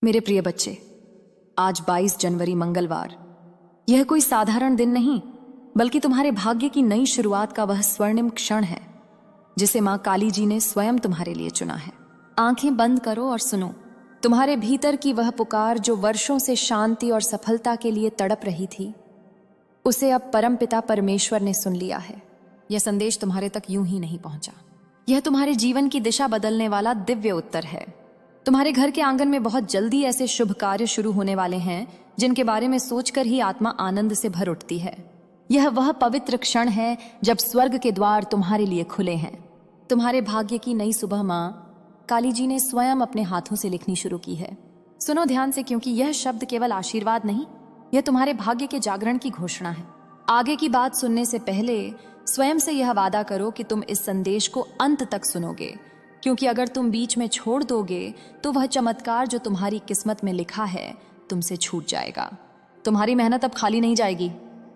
मेरे प्रिय बच्चे, आज 22 जनवरी मंगलवार। यह कोई साधारण दिन नहीं, बल्कि तुम्हारे भाग्य की नई शुरुआत का वह स्वर्णिम क्षण है जिसे मां काली जी ने स्वयं तुम्हारे लिए चुना है। आंखें बंद करो और सुनो। तुम्हारे भीतर की वह पुकार जो वर्षों से शांति और सफलता के लिए तड़प रही थी, उसे अब परमपिता परमेश्वर ने सुन लिया है। यह संदेश तुम्हारे तक यूं ही नहीं पहुंचा। यह तुम्हारे जीवन की दिशा बदलने वाला दिव्य उत्तर है। तुम्हारे घर के आंगन में बहुत जल्दी ऐसे शुभ कार्य शुरू होने वाले हैं जिनके बारे में सोचकर ही आत्मा आनंद से भर उठती है। यह वह पवित्र क्षण है जब स्वर्ग के द्वार तुम्हारे लिए खुले हैं। तुम्हारे भाग्य की नई सुबह मां काली जी ने स्वयं अपने हाथों से लिखनी शुरू की है। सुनो ध्यान से, क्योंकि यह शब्द केवल आशीर्वाद नहीं, यह तुम्हारे भाग्य के जागरण की घोषणा है। आगे की बात सुनने से पहले स्वयं से यह वादा करो कि तुम इस संदेश को अंत तक सुनोगे, क्योंकि अगर तुम बीच में छोड़ दोगे तो वह चमत्कार जो तुम्हारी किस्मत में लिखा है तुमसे छूट जाएगा। तुम्हारी मेहनत अब खाली नहीं जाएगी,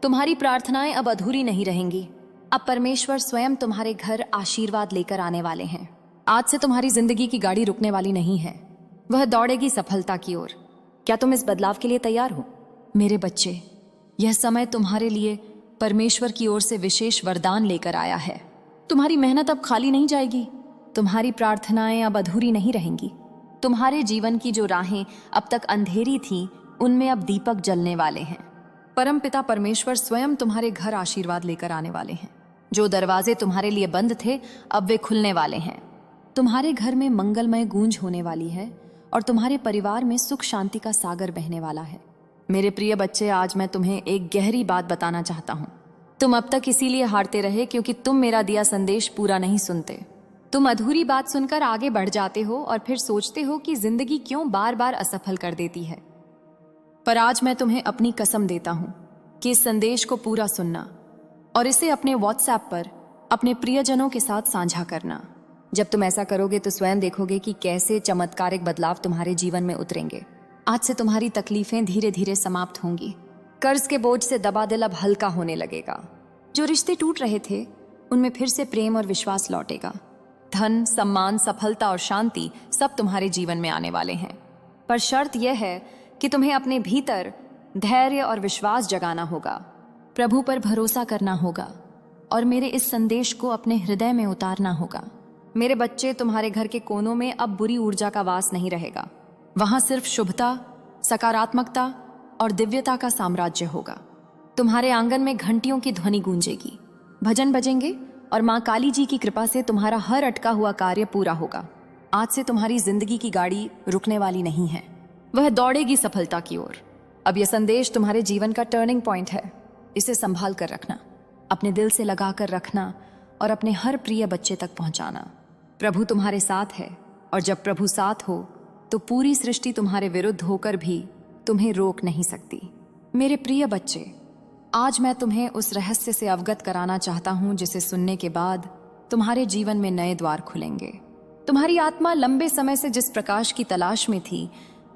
तुम्हारी प्रार्थनाएं अब अधूरी नहीं रहेंगी। अब परमेश्वर स्वयं तुम्हारे घर आशीर्वाद लेकर आने वाले हैं। आज से तुम्हारी जिंदगी की गाड़ी रुकने वाली नहीं है, वह दौड़ेगी सफलता की ओर। क्या तुम इस बदलाव के लिए तैयार हो? मेरे बच्चे, यह समय तुम्हारे लिए परमेश्वर की ओर से विशेष वरदान लेकर आया है। तुम्हारी मेहनत अब खाली नहीं जाएगी, तुम्हारी प्रार्थनाएं अब अधूरी नहीं रहेंगी। तुम्हारे जीवन की जो राहें अब तक अंधेरी थीं, उनमें अब दीपक जलने वाले हैं। परमपिता परमेश्वर स्वयं तुम्हारे घर आशीर्वाद लेकर आने वाले हैं। जो दरवाजे तुम्हारे लिए बंद थे, अब वे खुलने वाले हैं। तुम्हारे घर में मंगलमय गूंज होने वाली है और तुम्हारे परिवार में सुख शांति का सागर बहने वाला है। मेरे प्रिय बच्चे, आज मैं तुम्हें एक गहरी बात बताना चाहता हूँ। तुम अब तक इसीलिए हारते रहे क्योंकि तुम मेरा दिया संदेश पूरा नहीं सुनते। तुम अधूरी बात सुनकर आगे बढ़ जाते हो और फिर सोचते हो कि जिंदगी क्यों बार बार असफल कर देती है। पर आज मैं तुम्हें अपनी कसम देता हूं कि इस संदेश को पूरा सुनना और इसे अपने व्हाट्सएप पर अपने प्रियजनों के साथ साझा करना। जब तुम ऐसा करोगे तो स्वयं देखोगे कि कैसे चमत्कारिक बदलाव तुम्हारे जीवन में उतरेंगे। आज से तुम्हारी तकलीफें धीरे धीरे समाप्त होंगी। कर्ज के बोझ से दबा दिल अब हल्का होने लगेगा। जो रिश्ते टूट रहे थे, उनमें फिर से प्रेम और विश्वास लौटेगा। धन, सम्मान, सफलता और शांति सब तुम्हारे जीवन में आने वाले हैं। पर शर्त यह है कि तुम्हें अपने भीतर धैर्य और विश्वास जगाना होगा, प्रभु पर भरोसा करना होगा और मेरे इस संदेश को अपने हृदय में उतारना होगा। मेरे बच्चे, तुम्हारे घर के कोनों में अब बुरी ऊर्जा का वास नहीं रहेगा। वहां सिर्फ शुभता, सकारात्मकता और दिव्यता का साम्राज्य होगा। तुम्हारे आंगन में घंटियों की ध्वनि गूंजेगी, भजन बजेंगे और मां काली जी की कृपा से तुम्हारा हर अटका हुआ कार्य पूरा होगा। आज से तुम्हारी जिंदगी की गाड़ी रुकने वाली नहीं है, वह दौड़ेगी सफलता की ओर। अब यह संदेश तुम्हारे जीवन का टर्निंग पॉइंट है। इसे संभाल कर रखना, अपने दिल से लगा कर रखना और अपने हर प्रिय बच्चे तक पहुंचाना। प्रभु तुम्हारे साथ है और जब प्रभु साथ हो तो पूरी सृष्टि तुम्हारे विरुद्ध होकर भी तुम्हें रोक नहीं सकती। मेरे प्रिय बच्चे, आज मैं तुम्हें उस रहस्य से अवगत कराना चाहता हूं जिसे सुनने के बाद तुम्हारे जीवन में नए द्वार खुलेंगे। तुम्हारी आत्मा लंबे समय से जिस प्रकाश की तलाश में थी,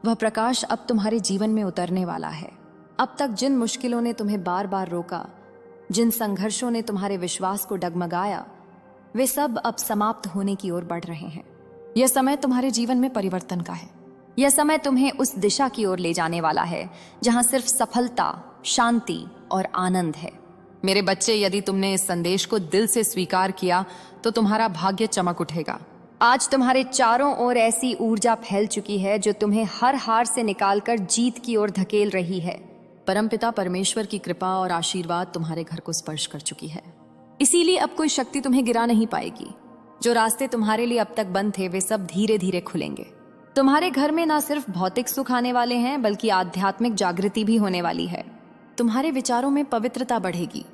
वह प्रकाश अब तुम्हारे जीवन में उतरने वाला है। अब तक जिन मुश्किलों ने तुम्हें बार बार रोका, जिन संघर्षों ने तुम्हारे विश्वास को डगमगाया, वे सब अब समाप्त होने की ओर बढ़ रहे हैं। यह समय तुम्हारे जीवन में परिवर्तन का है। यह समय तुम्हें उस दिशा की ओर ले जाने वाला है जहां सिर्फ सफलता, शांति और आनंद है। मेरे बच्चे, यदि तुमने इस संदेश को दिल से स्वीकार किया तो तुम्हारा भाग्य चमक उठेगा। आज तुम्हारे चारों ओर ऐसी ऊर्जा फैल चुकी है जो तुम्हें हर हार से निकालकर जीत की ओर धकेल रही है। परमपिता परमेश्वर की कृपा और आशीर्वाद तुम्हारे घर को स्पर्श कर चुकी है, इसीलिए अब कोई शक्ति तुम्हें गिरा नहीं पाएगी। जो रास्ते तुम्हारे लिए अब तक बंद थे, वे सब धीरे धीरे खुलेंगे। तुम्हारे घर में न सिर्फ भौतिक सुख आने वाले हैं, बल्कि आध्यात्मिक जागृति भी होने वाली है। तुम्हारे विचारों में पवित्रता बढ़ेगी,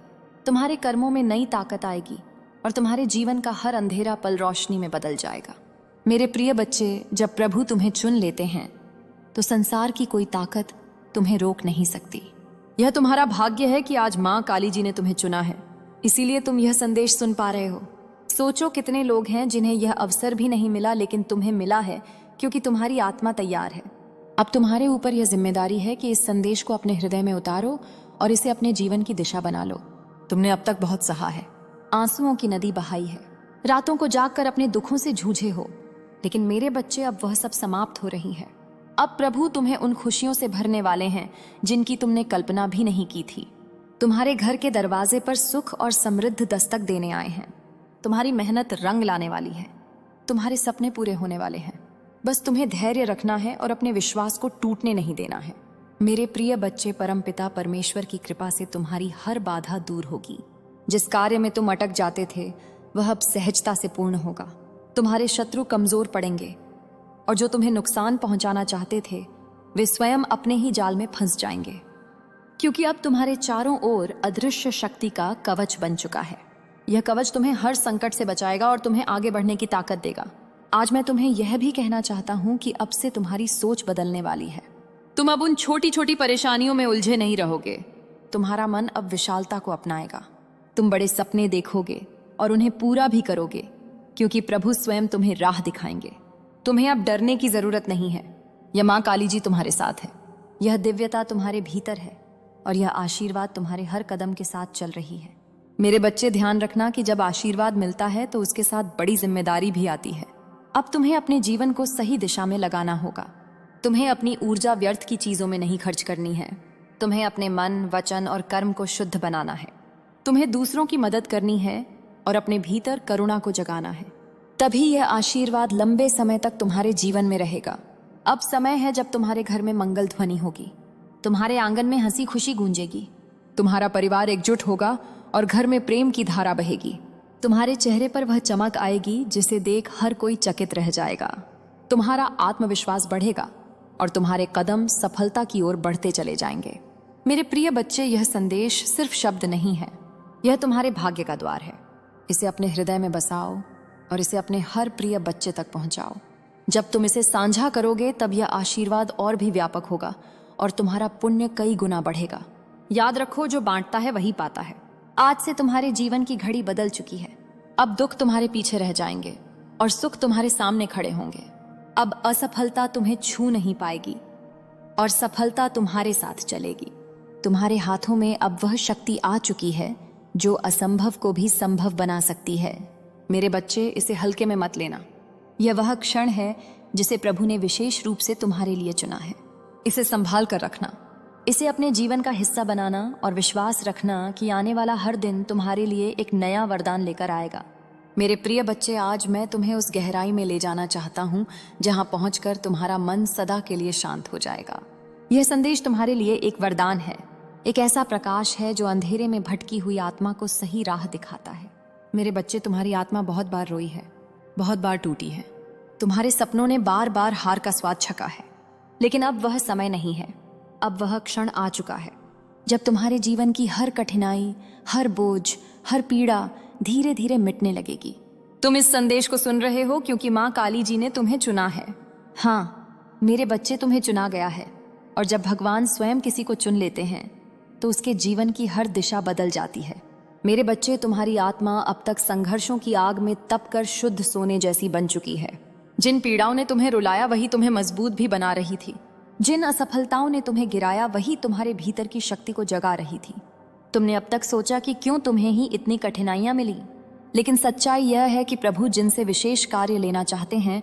तुम्हारे कर्मों में नई ताकत आएगी और तुम्हारे जीवन का हर अंधेरा पल रोशनी में बदल जाएगा। मेरे प्रिय बच्चे, जब प्रभु तुम्हें चुन लेते हैं तो संसार की कोई ताकत तुम्हें रोक नहीं सकती। यह तुम्हारा भाग्य है कि आज मां काली जी ने तुम्हें चुना है, इसीलिए तुम यह संदेश सुन पा रहे हो। सोचो कितने लोग हैं जिन्हें यह अवसर भी नहीं मिला, लेकिन तुम्हें मिला है क्योंकि तुम्हारी आत्मा तैयार है। अब तुम्हारे ऊपर यह जिम्मेदारी है कि इस संदेश को अपने हृदय में उतारो और इसे अपने जीवन की दिशा बना लो। तुमने अब तक बहुत सहा है, आंसुओं की नदी बहाई है, रातों को जागकर अपने दुखों से जूझे हो, लेकिन मेरे बच्चे, अब वह सब समाप्त हो रही है। अब प्रभु तुम्हें उन खुशियों से भरने वाले हैं जिनकी तुमने कल्पना भी नहीं की थी। तुम्हारे घर के दरवाजे पर सुख और समृद्ध दस्तक देने आए हैं। तुम्हारी मेहनत रंग लाने वाली है। तुम्हारे सपने पूरे होने वाले हैं। बस तुम्हें धैर्य रखना है और अपने विश्वास को टूटने नहीं देना है। मेरे प्रिय बच्चे, परमपिता परमेश्वर की कृपा से तुम्हारी हर बाधा दूर होगी। जिस कार्य में तुम अटक जाते थे वह अब सहजता से पूर्ण होगा। तुम्हारे शत्रु कमजोर पड़ेंगे और जो तुम्हें नुकसान पहुंचाना चाहते थे वे स्वयं अपने ही जाल में फंस जाएंगे, क्योंकि अब तुम्हारे चारों ओर अदृश्य शक्ति का कवच बन चुका है। यह कवच तुम्हें हर संकट से बचाएगा और तुम्हें आगे बढ़ने की ताकत देगा। आज मैं तुम्हें यह भी कहना चाहता हूं कि अब से तुम्हारी सोच बदलने वाली है। तुम अब उन छोटी छोटी परेशानियों में उलझे नहीं रहोगे। तुम्हारा मन अब विशालता को अपनाएगा। तुम बड़े सपने देखोगे और उन्हें पूरा भी करोगे, क्योंकि प्रभु स्वयं तुम्हें राह दिखाएंगे। तुम्हें अब डरने की जरूरत नहीं है। यह माँ काली जी तुम्हारे साथ है। यह दिव्यता तुम्हारे भीतर है और यह आशीर्वाद तुम्हारे हर कदम के साथ चल रही है। मेरे बच्चे, ध्यान रखना कि जब आशीर्वाद मिलता है तो उसके साथ बड़ी जिम्मेदारी भी आती है। अब तुम्हें अपने जीवन को सही दिशा में लगाना होगा। तुम्हें अपनी ऊर्जा व्यर्थ की चीजों में नहीं खर्च करनी है। तुम्हें अपने मन, वचन और कर्म को शुद्ध बनाना है। तुम्हें दूसरों की मदद करनी है और अपने भीतर करुणा को जगाना है। तभी यह आशीर्वाद लंबे समय तक तुम्हारे जीवन में रहेगा। अब समय है जब तुम्हारे घर में मंगल ध्वनि होगी। तुम्हारे आंगन में हंसी खुशी गूंजेगी। तुम्हारा परिवार एकजुट होगा और घर में प्रेम की धारा बहेगी। तुम्हारे चेहरे पर वह चमक आएगी जिसे देख हर कोई चकित रह जाएगा। तुम्हारा आत्मविश्वास बढ़ेगा और तुम्हारे कदम सफलता की ओर बढ़ते चले जाएंगे। मेरे प्रिय बच्चे, यह संदेश सिर्फ शब्द नहीं है, यह तुम्हारे भाग्य का द्वार है। इसे अपने हृदय में बसाओ और इसे अपने हर प्रिय बच्चे तक पहुंचाओ। जब तुम इसे साझा करोगे तब यह आशीर्वाद और भी व्यापक होगा और तुम्हारा पुण्य कई गुना बढ़ेगा। याद रखो, जो बांटता है वही पाता है। आज से तुम्हारे जीवन की घड़ी बदल चुकी है। अब दुख तुम्हारे पीछे रह जाएंगे और सुख तुम्हारे सामने खड़े होंगे। अब असफलता तुम्हें छू नहीं पाएगी और सफलता तुम्हारे साथ चलेगी। तुम्हारे हाथों में अब वह शक्ति आ चुकी है जो असंभव को भी संभव बना सकती है। मेरे बच्चे, इसे हल्के में मत लेना। यह वह क्षण है जिसे प्रभु ने विशेष रूप से तुम्हारे लिए चुना है। इसे संभाल कर रखना। इसे अपने जीवन का हिस्सा बनाना और विश्वास रखना कि आने वाला हर दिन तुम्हारे लिए एक नया वरदान लेकर आएगा। मेरे प्रिय बच्चे, आज मैं तुम्हें उस गहराई में ले जाना चाहता हूँ जहाँ पहुँचकर तुम्हारा मन सदा के लिए शांत हो जाएगा। यह संदेश तुम्हारे लिए एक वरदान है, एक ऐसा प्रकाश है जो अंधेरे में भटकी हुई आत्मा को सही राह दिखाता है। मेरे बच्चे, तुम्हारी आत्मा बहुत बार रोई है, बहुत बार टूटी है। तुम्हारे सपनों ने बार बार हार का स्वाद छका है, लेकिन अब वह समय नहीं है। अब वह क्षण आ चुका है जब तुम्हारे जीवन की हर कठिनाई, हर बोझ, हर पीड़ा धीरे धीरे मिटने लगेगी। तुम इस संदेश को सुन रहे हो क्योंकि माँ काली जी ने तुम्हें चुना है। हाँ मेरे बच्चे, तुम्हें चुना गया है और जब भगवान स्वयं किसी को चुन लेते हैं तो उसके जीवन की हर दिशा बदल जाती है। मेरे बच्चे, तुम्हारी आत्मा अब तक संघर्षों की आग में तप कर शुद्ध सोने जैसी बन चुकी है। जिन पीड़ाओं ने तुम्हें रुलाया वही तुम्हें मजबूत भी बना रही थी। जिन असफलताओं ने तुम्हें गिराया वही तुम्हारे भीतर की शक्ति को जगा रही थी। तुमने अब तक सोचा कि क्यों तुम्हें ही इतनी कठिनाइयां मिली, लेकिन सच्चाई यह है कि प्रभु जिनसे विशेष कार्य लेना चाहते हैं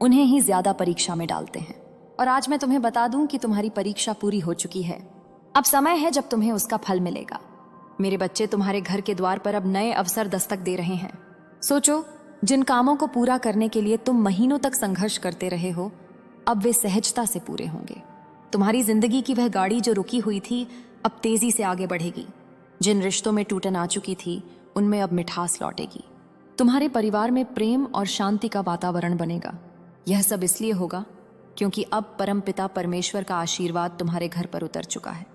उन्हें ही ज्यादा परीक्षा में डालते हैं। और आज मैं तुम्हें बता दूं कि तुम्हारी परीक्षा पूरी हो चुकी है। अब समय है जब तुम्हें उसका फल मिलेगा। मेरे बच्चे, तुम्हारे घर के द्वार पर अब नए अवसर दस्तक दे रहे हैं। सोचो, जिन कामों को पूरा करने के लिए तुम महीनों तक संघर्ष करते रहे हो, अब वे सहजता से पूरे होंगे। तुम्हारी जिंदगी की वह गाड़ी जो रुकी हुई थी अब तेजी से आगे बढ़ेगी। जिन रिश्तों में टूटन आ चुकी थी उनमें अब मिठास लौटेगी। तुम्हारे परिवार में प्रेम और शांति का वातावरण बनेगा। यह सब इसलिए होगा क्योंकि अब परमपिता परमेश्वर का आशीर्वाद तुम्हारे घर पर उतर चुका है।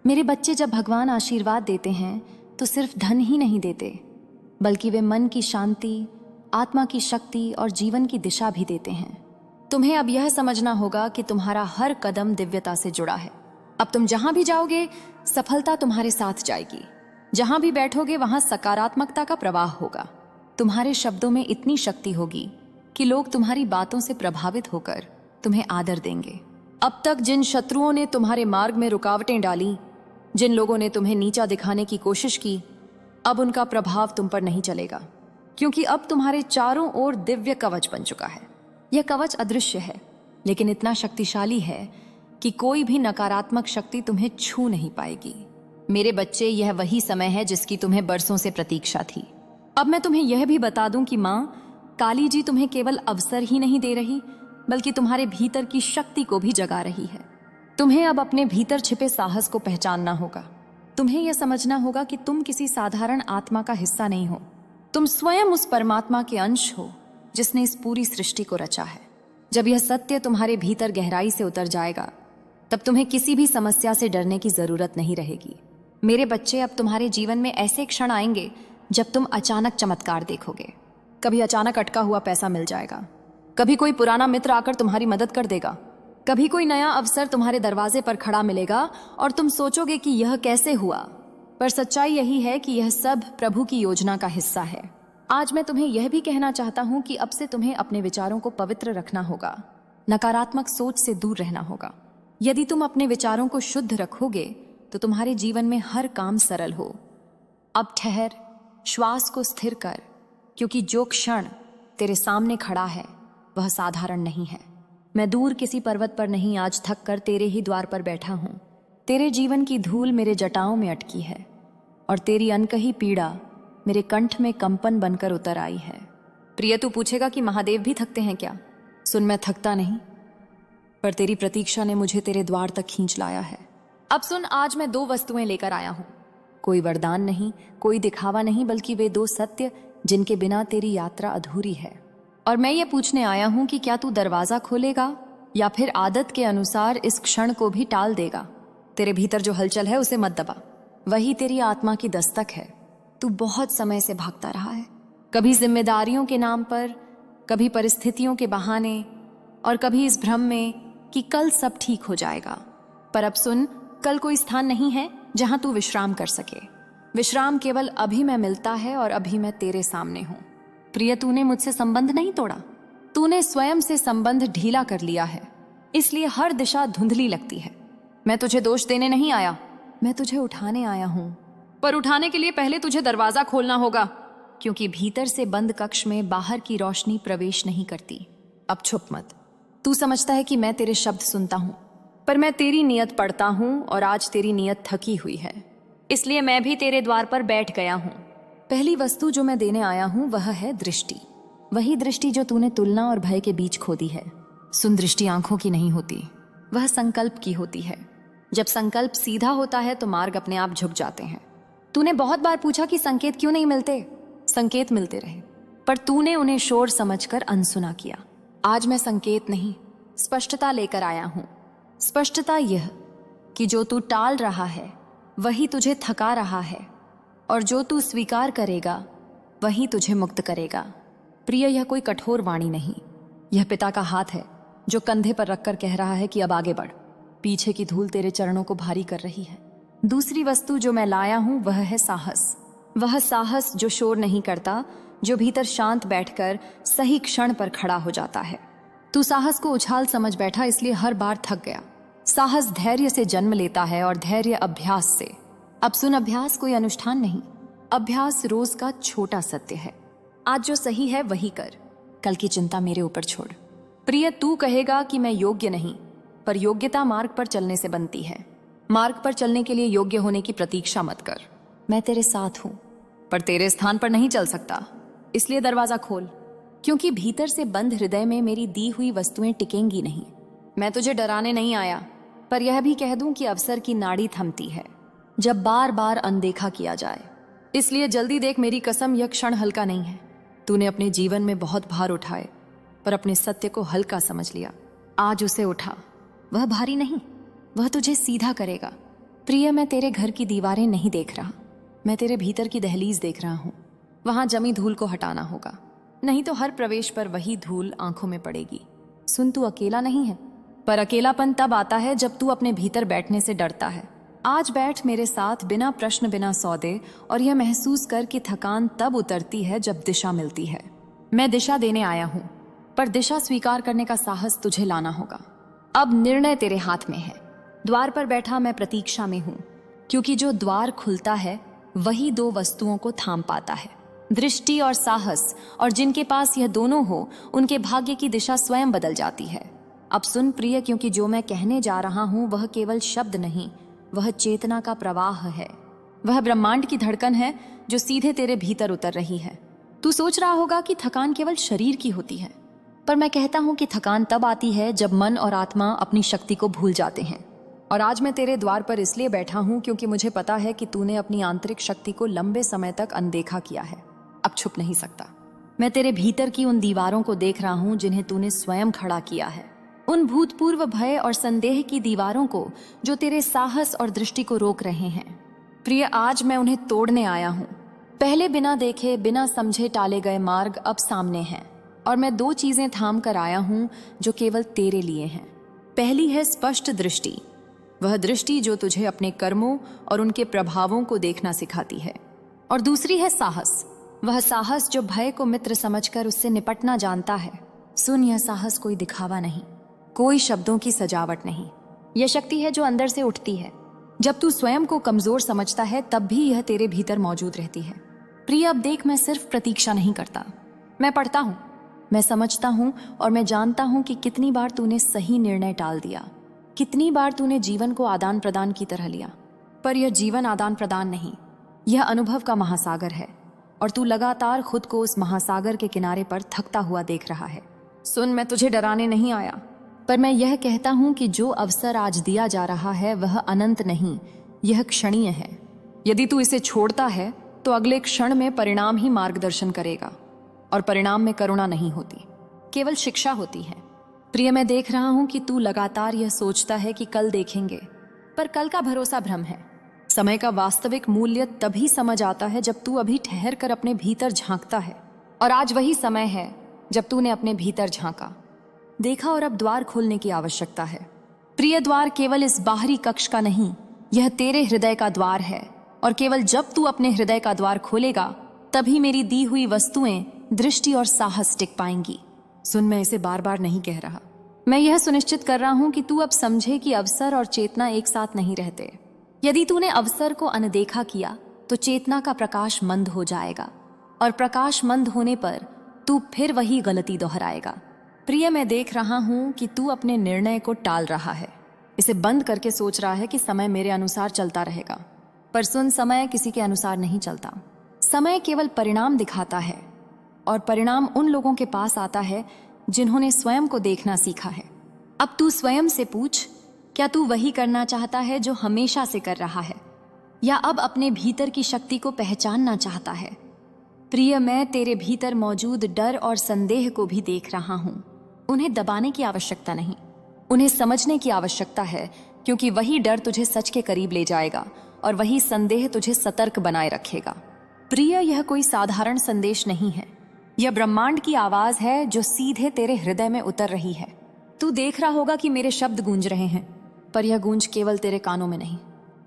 मेरे बच्चे, जब भगवान आशीर्वाद देते हैं तो सिर्फ धन ही नहीं देते, बल्कि वे मन की शांति, आत्मा की शक्ति और जीवन की दिशा भी देते हैं। तुम्हें अब यह समझना होगा कि तुम्हारा हर कदम दिव्यता से जुड़ा है। अब तुम जहां भी जाओगे सफलता तुम्हारे साथ जाएगी। जहां भी बैठोगे वहां सकारात्मकता का प्रवाह होगा। तुम्हारे शब्दों में इतनी शक्ति होगी कि लोग तुम्हारी बातों से प्रभावित होकर तुम्हें आदर देंगे। अब तक जिन शत्रुओं ने तुम्हारे मार्ग में रुकावटें डाली, जिन लोगों ने तुम्हें नीचा दिखाने की कोशिश की, अब उनका प्रभाव तुम पर नहीं चलेगा, क्योंकि अब तुम्हारे चारों ओर दिव्य कवच बन चुका है। यह कवच अदृश्य है, लेकिन इतना शक्तिशाली है कि कोई भी नकारात्मक शक्ति तुम्हें छू नहीं पाएगी। मेरे बच्चे, यह वही समय है जिसकी तुम्हें बरसों से प्रतीक्षा थी। अब मैं तुम्हें यह भी बता दूं कि माँ काली जी तुम्हें केवल अवसर ही नहीं दे रही, बल्कि तुम्हारे भीतर की शक्ति को भी जगा रही है। तुम्हें अब अपने भीतर छिपे साहस को पहचानना होगा। तुम्हें यह समझना होगा कि तुम किसी साधारण आत्मा का हिस्सा नहीं हो। तुम स्वयं उस परमात्मा के अंश हो जिसने इस पूरी सृष्टि को रचा है। जब यह सत्य तुम्हारे भीतर गहराई से उतर जाएगा, तब तुम्हें किसी भी समस्या से डरने की जरूरत नहीं रहेगी। मेरे बच्चे, अब तुम्हारे जीवन में ऐसे क्षण आएंगे जब तुम अचानक चमत्कार देखोगे। कभी अचानक अटका हुआ पैसा मिल जाएगा, कभी कोई पुराना मित्र आकर तुम्हारी मदद कर देगा, कभी कोई नया अवसर तुम्हारे दरवाजे पर खड़ा मिलेगा और तुम सोचोगे कि यह कैसे हुआ। पर सच्चाई यही है कि यह सब प्रभु की योजना का हिस्सा है। आज मैं तुम्हें यह भी कहना चाहता हूं कि अब से तुम्हें अपने विचारों को पवित्र रखना होगा, नकारात्मक सोच से दूर रहना होगा। यदि तुम अपने विचारों को शुद्ध रखोगे तो तुम्हारे जीवन में हर काम सरल हो। अब ठहर, श्वास को स्थिर कर, क्योंकि जो क्षण तेरे सामने खड़ा है वह साधारण नहीं है। मैं दूर किसी पर्वत पर नहीं, आज थक कर तेरे ही द्वार पर बैठा हूं। तेरे जीवन की धूल मेरे जटाओं में अटकी है और तेरी अनकही पीड़ा मेरे कंठ में कंपन बनकर उतर आई है। प्रिय, तू पूछेगा कि महादेव भी थकते हैं क्या? सुन, मैं थकता नहीं, पर तेरी प्रतीक्षा ने मुझे तेरे द्वार तक खींच लाया है। अब सुन, आज मैं 2 वस्तुएं लेकर आया हूं। कोई वरदान नहीं, कोई दिखावा नहीं, बल्कि वे 2 सत्य जिनके बिना तेरी यात्रा अधूरी है। और मैं ये पूछने आया हूं कि क्या तू दरवाजा खोलेगा या फिर आदत के अनुसार इस क्षण को भी टाल देगा? तेरे भीतर जो हलचल है उसे मत दबा, वही तेरी आत्मा की दस्तक है। तू बहुत समय से भागता रहा है, कभी जिम्मेदारियों के नाम पर, कभी परिस्थितियों के बहाने और कभी इस भ्रम में कि कल सब ठीक हो जाएगा। पर अब सुन, कल कोई स्थान नहीं है जहां तू विश्राम कर सके। विश्राम केवल अभी मैं मिलता है और अभी मैं तेरे सामने हूं। प्रिय, तूने मुझसे संबंध नहीं तोड़ा, तूने स्वयं से संबंध ढीला कर लिया है, इसलिए हर दिशा धुंधली लगती है। मैं तुझे दोष देने नहीं आया, मैं तुझे उठाने आया हूं। पर उठाने के लिए पहले तुझे दरवाजा खोलना होगा, क्योंकि भीतर से बंद कक्ष में बाहर की रोशनी प्रवेश नहीं करती। अब छुप मत। तू समझता है कि मैं तेरे शब्द सुनता हूं, पर मैं तेरी नियत पढ़ता हूं और आज तेरी नियत थकी हुई है, इसलिए मैं भी तेरे द्वार पर बैठ गया हूं। पहली वस्तु जो मैं देने आया हूं वह है दृष्टि। वही दृष्टि जो तूने तुलना और भय के बीच खो दी है। सुन, दृष्टि आंखों की नहीं होती, वह संकल्प की होती है। जब संकल्प सीधा होता है तो मार्ग अपने आप झुक जाते हैं। तूने बहुत बार पूछा कि संकेत क्यों नहीं मिलते। संकेत मिलते रहे, पर तूने उन्हें शोर समझकर अनसुना किया। आज मैं संकेत नहीं, स्पष्टता लेकर आया हूं। स्पष्टता यह कि जो तू टाल रहा है वही तुझे थका रहा है, और जो तू स्वीकार करेगा वही तुझे मुक्त करेगा। प्रिय, यह कोई कठोर वाणी नहीं, यह पिता का हाथ है जो कंधे पर रखकर कह रहा है कि अब आगे बढ़। पीछे की धूल तेरे चरणों को भारी कर रही है। दूसरी वस्तु जो मैं लाया हूं वह है साहस। वह साहस जो शोर नहीं करता, जो भीतर शांत बैठकर सही क्षण पर खड़ा हो जाता है। तू साहस को उछाल समझ बैठा, इसलिए हर बार थक गया। साहस धैर्य से जन्म लेता है और धैर्य अभ्यास से। अब सुन, अभ्यास कोई अनुष्ठान नहीं, अभ्यास रोज का छोटा सत्य है। आज जो सही है वही कर, कल की चिंता मेरे ऊपर छोड़। प्रिय, तू कहेगा कि मैं योग्य नहीं, पर योग्यता मार्ग पर चलने से बनती है। मार्ग पर चलने के लिए योग्य होने की प्रतीक्षा मत कर। मैं तेरे साथ हूं, पर तेरे स्थान पर नहीं चल सकता, इसलिए दरवाजा खोल, क्योंकि भीतर से बंद हृदय में मेरी दी हुई वस्तुएं टिकेंगी नहीं। मैं तुझे डराने नहीं आया, पर यह भी कह दूं कि अवसर की नाड़ी थमती है जब बार बार अनदेखा किया जाए। इसलिए जल्दी देख, मेरी कसम, यह क्षण हल्का नहीं है। तूने अपने जीवन में बहुत भार उठाए, पर अपने सत्य को हल्का समझ लिया। आज उसे उठा, वह भारी नहीं, वह तुझे सीधा करेगा। प्रिय, मैं तेरे घर की दीवारें नहीं देख रहा, मैं तेरे भीतर की दहलीज देख रहा हूं। वहां जमी धूल को हटाना होगा, नहीं तो हर प्रवेश पर वही धूल आंखों में पड़ेगी। सुन, तू अकेला नहीं है, पर अकेलापन तब आता है जब तू अपने भीतर बैठने से डरता है। आज बैठ मेरे साथ, बिना प्रश्न, बिना सौदे, और यह महसूस कर कि थकान तब उतरती है जब दिशा मिलती है। मैं दिशा देने आया हूं, पर दिशा स्वीकार करने का साहस तुझे लाना होगा। अब निर्णय तेरे हाथ में है। द्वार पर बैठा मैं प्रतीक्षा में हूं, क्योंकि जो द्वार खुलता है वही 2 वस्तुओं को थाम पाता है, दृष्टि और साहस। और जिनके पास यह दोनों हो, उनके भाग्य की दिशा स्वयं बदल जाती है। अब सुन प्रिय, क्योंकि जो मैं कहने जा रहा हूं वह केवल शब्द नहीं, वह चेतना का प्रवाह है। वह ब्रह्मांड की धड़कन है जो सीधे तेरे भीतर उतर रही है। तू सोच रहा होगा कि थकान केवल शरीर की होती है, पर मैं कहता हूं कि थकान तब आती है जब मन और आत्मा अपनी शक्ति को भूल जाते हैं। और आज मैं तेरे द्वार पर इसलिए बैठा हूं क्योंकि मुझे पता है कि तूने अपनी आंतरिक शक्ति को लंबे समय तक अनदेखा किया है। अब छुप नहीं सकता। मैं तेरे भीतर की उन दीवारों को देख रहा हूं जिन्हें तूने स्वयं खड़ा किया है, उन भूतपूर्व भय और संदेह की दीवारों को जो तेरे साहस और दृष्टि को रोक रहे हैं। प्रिय, आज मैं उन्हें तोड़ने आया हूं। पहले बिना देखे, बिना समझे टाले गए मार्ग अब सामने हैं, और मैं 2 चीजें थाम कर आया हूं जो केवल तेरे लिए हैं। पहली है स्पष्ट दृष्टि, वह दृष्टि जो तुझे अपने कर्मों और उनके प्रभावों को देखना सिखाती है। और दूसरी है साहस, वह साहस जो भय को मित्र समझकर उससे निपटना जानता है। सुन, यह साहस कोई दिखावा नहीं, कोई शब्दों की सजावट नहीं। यह शक्ति है जो अंदर से उठती है। जब तू स्वयं को कमजोर समझता है तब भी यह तेरे भीतर मौजूद रहती है। प्रिय, अब देख, मैं सिर्फ प्रतीक्षा नहीं करता, मैं पढ़ता हूं, मैं समझता हूं, और मैं जानता हूं कि कितनी बार तूने सही निर्णय टाल दिया, कितनी बार तूने जीवन को आदान प्रदान की तरह लिया। पर यह जीवन आदान प्रदान नहीं, यह अनुभव का महासागर है, और तू लगातार खुद को उस महासागर के किनारे पर थकता हुआ देख रहा है। सुन, मैं तुझे डराने नहीं आया, पर मैं यह कहता हूं कि जो अवसर आज दिया जा रहा है वह अनंत नहीं, यह क्षणीय है। यदि तू इसे छोड़ता है तो अगले क्षण में परिणाम ही मार्गदर्शन करेगा, और परिणाम में करुणा नहीं होती, केवल शिक्षा होती है। प्रिय, मैं देख रहा हूं कि तू लगातार यह सोचता है कि कल देखेंगे, पर कल का भरोसा भ्रम है। समय का वास्तविक मूल्य तभी समझ आता है जब तू अभी ठहर कर अपने भीतर झांकता है, और आज वही समय है जब तूने अपने भीतर झांका, देखा, और अब द्वार खोलने की आवश्यकता है। प्रिय, द्वार केवल इस बाहरी कक्ष का नहीं, यह तेरे हृदय का द्वार है, और केवल जब तू अपने हृदय का द्वार खोलेगा तभी मेरी दी हुई वस्तुएं, दृष्टि और साहस टिक पाएंगी। सुन, मैं इसे बार बार नहीं कह रहा, मैं यह सुनिश्चित कर रहा हूं कि तू अब समझे कि अवसर और चेतना एक साथ नहीं रहते। यदि तूने अवसर को अनदेखा किया तो चेतना का प्रकाश मंद हो जाएगा, और प्रकाश मंद होने पर तू फिर वही गलती दोहराएगा। प्रिय, मैं देख रहा हूं कि तू अपने निर्णय को टाल रहा है, इसे बंद करके सोच रहा है कि समय मेरे अनुसार चलता रहेगा। पर सुन, समय किसी के अनुसार नहीं चलता। समय केवल परिणाम दिखाता है, और परिणाम उन लोगों के पास आता है जिन्होंने स्वयं को देखना सीखा है। अब तू स्वयं से पूछ, क्या तू वही करना चाहता है जो हमेशा से कर रहा है, या अब अपने भीतर की शक्ति को पहचानना चाहता है? प्रिय, मैं तेरे भीतर मौजूद डर और संदेह को भी देख रहा हूं। उन्हें दबाने की आवश्यकता नहीं, उन्हें समझने की आवश्यकता है, क्योंकि वही डर तुझे सच के करीब ले जाएगा, और वही संदेह तुझे सतर्क बनाए रखेगा। प्रिय, यह कोई साधारण संदेश नहीं है, यह ब्रह्मांड की आवाज है जो सीधे तेरे हृदय में उतर रही है। तू देख रहा होगा कि मेरे शब्द गूंज रहे हैं, पर यह गूंज केवल तेरे कानों में नहीं,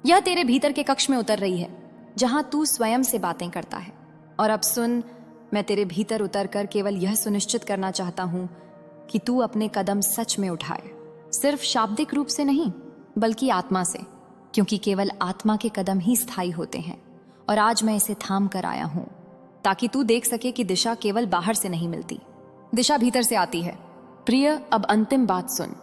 यह तेरे भीतर के कक्ष में उतर रही है, जहां तू स्वयं से बातें करता है। और अब सुन, मैं तेरे भीतर उतर कर केवल यह सुनिश्चित करना चाहता हूं कि तू अपने कदम सच में उठाए, सिर्फ शाब्दिक रूप से नहीं बल्कि आत्मा से, क्योंकि केवल आत्मा के कदम ही स्थायी होते हैं। और आज मैं इसे थाम कर आया हूं ताकि तू देख सके कि दिशा केवल बाहर से नहीं मिलती, दिशा भीतर से आती है। प्रिय, अब अंतिम बात सुन,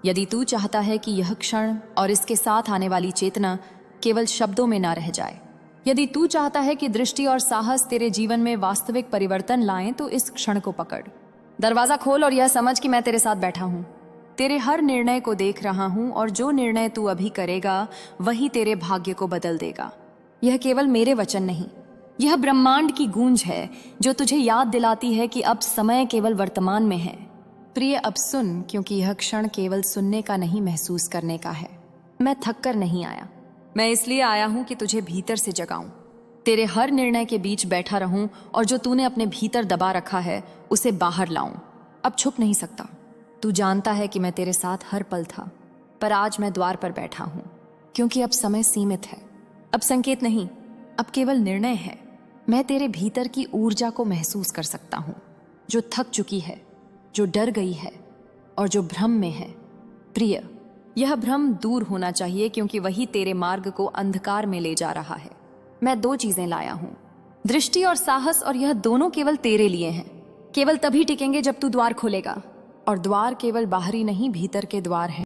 यदि तू चाहता है कि यह क्षण और इसके साथ आने वाली चेतना केवल शब्दों में ना रह जाए, यदि तू चाहता है कि दृष्टि और साहस तेरे जीवन में वास्तविक परिवर्तन लाएं, तो इस क्षण को पकड़, दरवाजा खोल और यह समझ कि मैं तेरे साथ बैठा हूं, तेरे हर निर्णय को देख रहा हूं, और जो निर्णय तू अभी करेगा वही तेरे भाग्य को बदल देगा। यह केवल मेरे वचन नहीं, यह ब्रह्मांड की गूंज है जो तुझे याद दिलाती है कि अब समय केवल वर्तमान में है। प्रिय, अब सुन, क्योंकि यह क्षण केवल सुनने का नहीं, महसूस करने का है। मैं थक कर नहीं आया, मैं इसलिए आया हूं कि तुझे भीतर से जगाऊं, तेरे हर निर्णय के बीच बैठा रहूं, और जो तूने अपने भीतर दबा रखा है उसे बाहर लाऊं। अब छुप नहीं सकता, तू जानता है कि मैं तेरे साथ हर पल था, पर आज मैं द्वार पर बैठा हूं, क्योंकि अब समय सीमित है, अब संकेत नहीं, अब केवल निर्णय है। मैं तेरे भीतर की ऊर्जा को महसूस कर सकता हूं, जो थक चुकी है, जो डर गई है, और जो भ्रम में है। प्रिय, यह भ्रम दूर होना चाहिए, क्योंकि वही तेरे मार्ग को अंधकार में ले जा रहा है। मैं 2 चीजें लाया हूं, दृष्टि और साहस, और यह दोनों केवल तेरे लिए हैं, केवल तभी टिकेंगे जब तू द्वार खोलेगा। और द्वार केवल बाहरी नहीं भीतर के द्वार हैं।